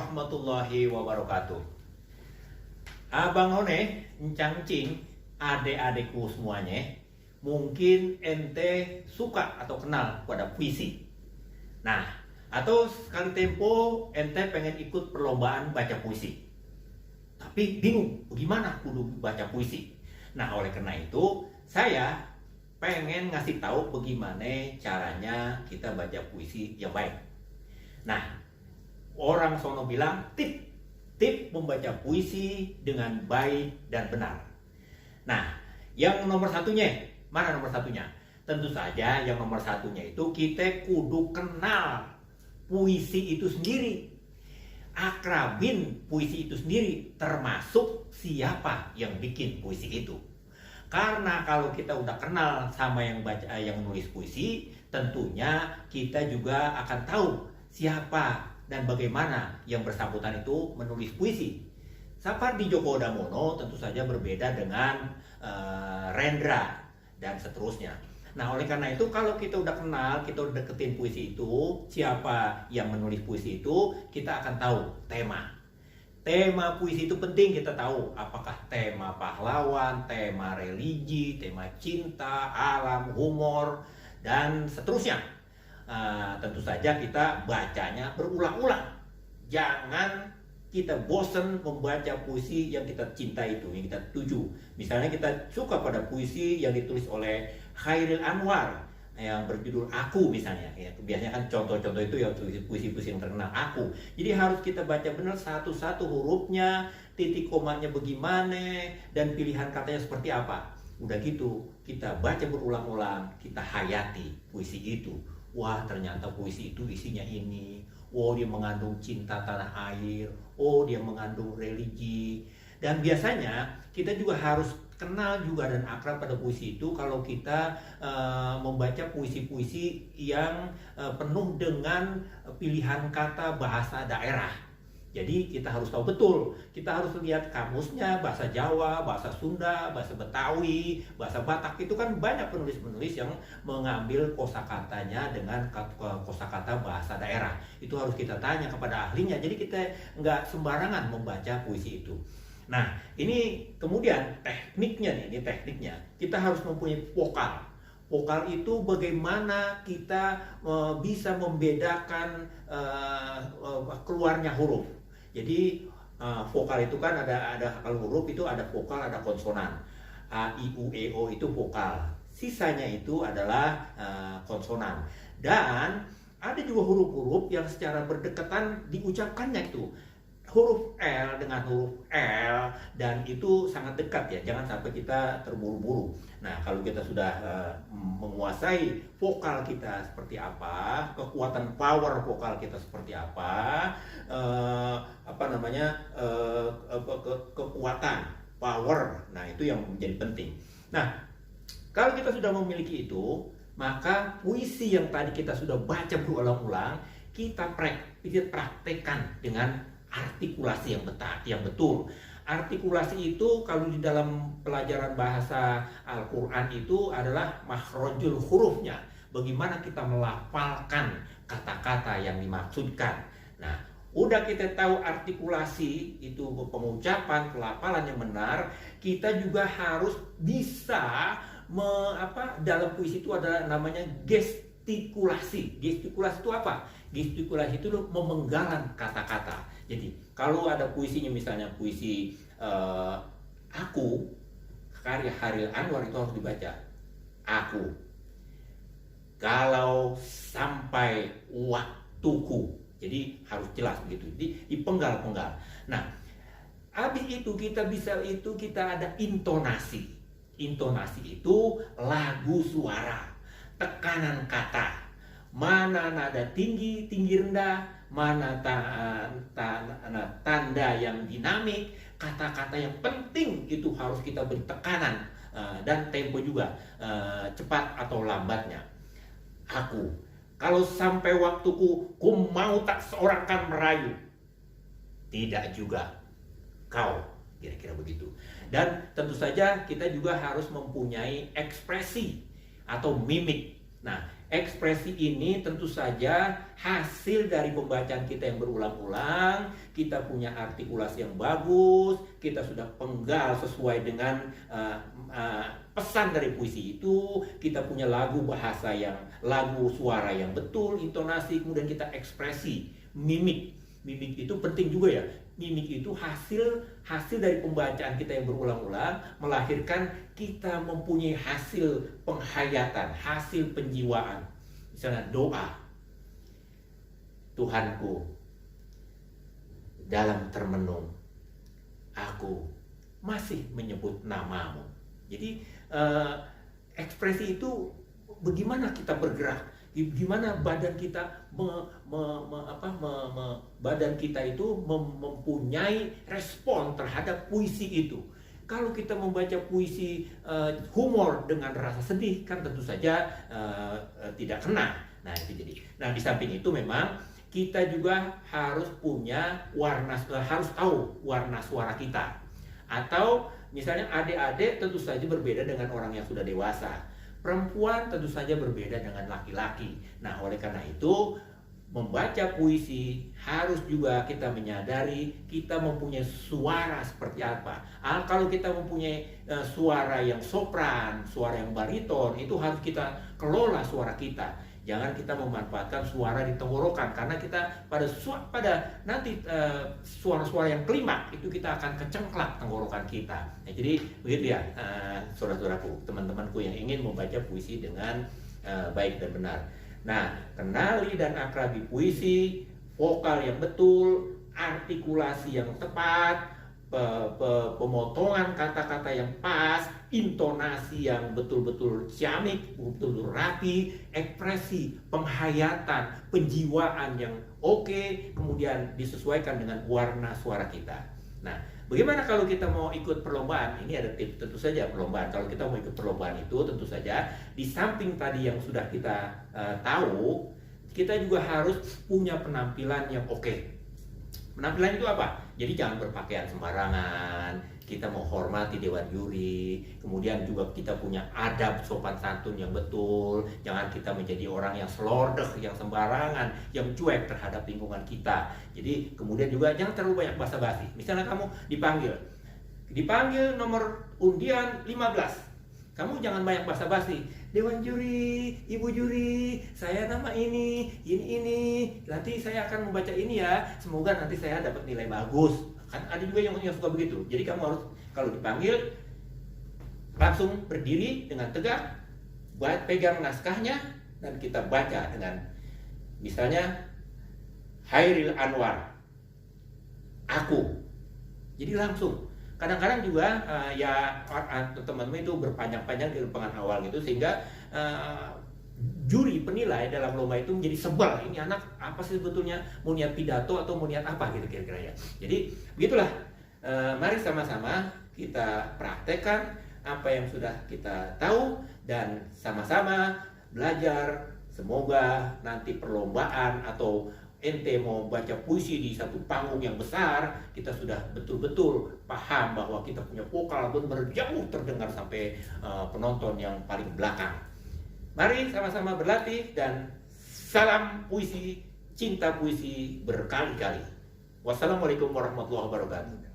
warahmatullahi wabarakatuh. Abang None, Encang Cing, adik-adikku semuanya, mungkin ente suka atau kenal pada puisi. Nah, atau sekali tempo ente pengen ikut perlombaan baca puisi. Tapi bingung bagaimana kudu baca puisi. Nah, oleh karena itu, saya pengen ngasih tahu bagaimana caranya kita baca puisi yang baik. Nah, orang sono bilang tip membaca puisi dengan baik dan benar. Nah, yang nomor satunya, mana nomor satunya? Tentu saja yang nomor satunya itu kita kudu kenal puisi itu sendiri. Akrabin puisi itu sendiri, termasuk siapa yang bikin puisi itu. Karena kalau kita udah kenal sama yang nulis puisi, tentunya kita juga akan tahu siapa dan bagaimana yang bersangkutan itu menulis puisi. Sapardi Djoko Damono tentu saja berbeda dengan Rendra dan seterusnya. Nah, oleh karena itu kalau kita udah kenal, kita udah deketin puisi itu, siapa yang menulis puisi itu, kita akan tahu tema. Tema puisi itu penting kita tahu, apakah tema pahlawan, tema religi, tema cinta, alam, humor, dan seterusnya. Tentu saja kita bacanya berulang-ulang. Jangan kita bosan membaca puisi yang kita cinta itu, yang kita tuju. Misalnya kita suka pada puisi yang ditulis oleh Chairil Anwar yang berjudul Aku misalnya. Ya, biasanya kan contoh-contoh itu ya puisi-puisi yang terkenal, Aku. Jadi harus kita baca benar satu-satu hurufnya, titik komanya bagaimana, dan pilihan katanya seperti apa. Udah gitu, kita baca berulang-ulang, kita hayati puisi itu. Wah, ternyata puisi itu isinya ini. Oh, dia mengandung cinta tanah air. Oh, dia mengandung religi. Dan biasanya kita juga harus kenal juga dan akrab pada puisi itu kalau kita membaca puisi-puisi yang penuh dengan pilihan kata bahasa daerah. Jadi kita harus tahu betul, kita harus lihat kamusnya, bahasa Jawa, bahasa Sunda, bahasa Betawi, bahasa Batak. Itu kan banyak penulis-penulis yang mengambil kosakatanya dengan kosakata bahasa daerah. Itu harus kita tanya kepada ahlinya, jadi kita nggak sembarangan membaca puisi itu. Nah, ini kemudian tekniknya nih, ini tekniknya. Kita harus mempunyai vokal. Vokal itu bagaimana kita bisa membedakan keluarnya huruf. Jadi vokal itu kan ada kalau huruf itu ada vokal, ada konsonan. A, I, U, E, O itu vokal. Sisanya itu adalah konsonan. Dan ada juga huruf-huruf yang secara berdekatan diucapkannya itu. Huruf L dengan huruf L, dan itu sangat dekat ya, jangan sampai kita terburu-buru. Nah, kalau kita sudah menguasai vokal kita seperti apa, kekuatan power vokal kita seperti apa, kekuatan power, nah itu yang menjadi penting. Nah, kalau kita sudah memiliki itu, maka puisi yang tadi kita sudah baca berulang-ulang, kita praktekkan dengan artikulasi yang betul. Artikulasi itu kalau di dalam pelajaran bahasa Al-Quran itu adalah makhrajul hurufnya. Bagaimana kita melafalkan kata-kata yang dimaksudkan. Nah, udah kita tahu artikulasi itu pengucapan, pelafalan yang benar, kita juga harus bisa dalam puisi itu ada namanya gestikulasi. Gestikulasi itu apa? Gestikulasi itu memenggalan kata-kata. Jadi kalau ada puisinya, misalnya puisi Aku karya Chairil Anwar, itu harus dibaca Aku kalau sampai waktuku. Jadi harus jelas begitu, dipenggal-penggal. Nah, habis itu kita ada intonasi. Intonasi itu lagu suara, tekanan kata, mana nada tinggi rendah, mana tanda yang dinamik, kata-kata yang penting itu harus kita beri tekanan, dan tempo juga, cepat atau lambatnya. Aku kalau sampai waktuku, ku mau tak seorang kan merayu. Tidak juga kau, kira-kira begitu. Dan tentu saja kita juga harus mempunyai ekspresi atau mimik. Nah, ekspresi ini tentu saja hasil dari pembacaan kita yang berulang-ulang, kita punya artikulasi yang bagus, kita sudah penggal sesuai dengan pesan dari puisi itu, kita punya lagu suara yang betul, intonasi, kemudian kita ekspresi, mimik. Mimik itu penting juga ya. Mimik itu hasil dari pembacaan kita yang berulang-ulang melahirkan kita mempunyai hasil penghayatan, hasil penjiwaan. Misalnya doa, Tuhanku, dalam termenung aku masih menyebut namamu. Jadi ekspresi itu bagaimana kita bergerak, gimana badan kita badan kita itu mempunyai respon terhadap puisi itu. Kalau kita membaca puisi humor dengan rasa sedih, kan tentu saja tidak kena. Nah, itu jadi. Nah, di samping itu memang kita juga harus harus tahu warna suara kita. Atau misalnya adik-adik tentu saja berbeda dengan orang yang sudah dewasa. Perempuan tentu saja berbeda dengan laki-laki. Nah, oleh karena itu membaca puisi harus juga kita menyadari kita mempunyai suara seperti apa. Kalau kita mempunyai suara yang sopran, suara yang bariton, itu harus kita kelola suara kita. Jangan kita memanfaatkan suara di tenggorokan, karena kita pada nanti suara-suara yang klimaks itu kita akan kecengklak tenggorokan kita. Nah, jadi begitu ya, saudara-saudaraku, teman-temanku yang ingin membaca puisi dengan baik dan benar. Nah, kenali dan akrabi puisi, vokal yang betul, artikulasi yang tepat, pemotongan kata-kata yang pas, intonasi yang betul-betul ciamik, betul-betul rapi, ekspresi, penghayatan, penjiwaan yang oke, kemudian disesuaikan dengan warna suara kita. Nah, bagaimana kalau kita mau ikut perlombaan? Ini ada tips, tentu saja perlombaan. Kalau kita mau ikut perlombaan itu tentu saja di samping tadi yang sudah kita tahu, kita juga harus punya penampilan yang oke. Penampilan itu apa? Jadi jangan berpakaian sembarangan, kita menghormati dewan juri, kemudian juga kita punya adab sopan santun yang betul, jangan kita menjadi orang yang selordeh, yang sembarangan, yang cuek terhadap lingkungan kita. Jadi kemudian juga jangan terlalu banyak basa-basi. Misalnya kamu dipanggil nomor undian 15. Kamu jangan banyak basa-basi. Dewan juri, ibu juri, saya nama ini, nanti saya akan membaca ini ya. Semoga nanti saya dapat nilai bagus. Kan ada juga yang suka begitu. Jadi kamu harus kalau dipanggil langsung berdiri dengan tegak, pegang naskahnya dan kita baca dengan misalnya Hairil Anwar, aku. Jadi langsung. Kadang-kadang juga teman-teman itu berpanjang-panjang di depan awal gitu, sehingga juri penilai dalam lomba itu menjadi sebel. Ini anak apa sih sebetulnya, mau niat pidato atau mau niat apa gitu kira-kira ya. Jadi begitulah, mari sama-sama kita praktekkan apa yang sudah kita tahu dan sama-sama belajar. Semoga nanti perlombaan atau ente mau baca puisi di satu panggung yang besar, kita sudah betul-betul paham bahwa kita punya vokal benar-benar jauh terdengar sampai penonton yang paling belakang. Mari sama-sama berlatih dan salam puisi, cinta puisi berkali-kali. Wassalamualaikum warahmatullahi wabarakatuh.